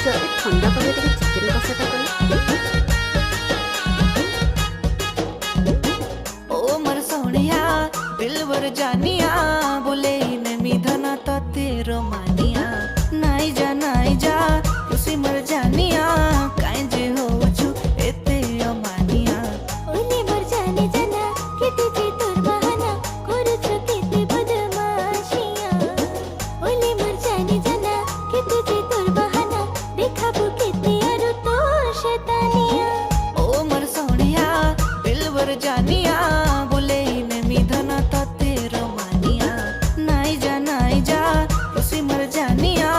जरी ठंडा पानी रे चिकन कषाटा ओ मर सोनिया दिलवर जानिया बोले नमी धना तो तेरो मानिया नाई जा खुशी मर जानिया काई जे हो छु एते अमानिया ओले मर जाने जाना कि तुझे तोर बहाना करू छु केते बदमाशिया ओले मर जाने जाना कि तुझे तोर बहाना देखाबो केते आरो तोर शैतानिया ओ मर सोनिया दिलवर जानिया बोले नमी धना तो तेरो मानिया नाई जा खुशी मर जानिया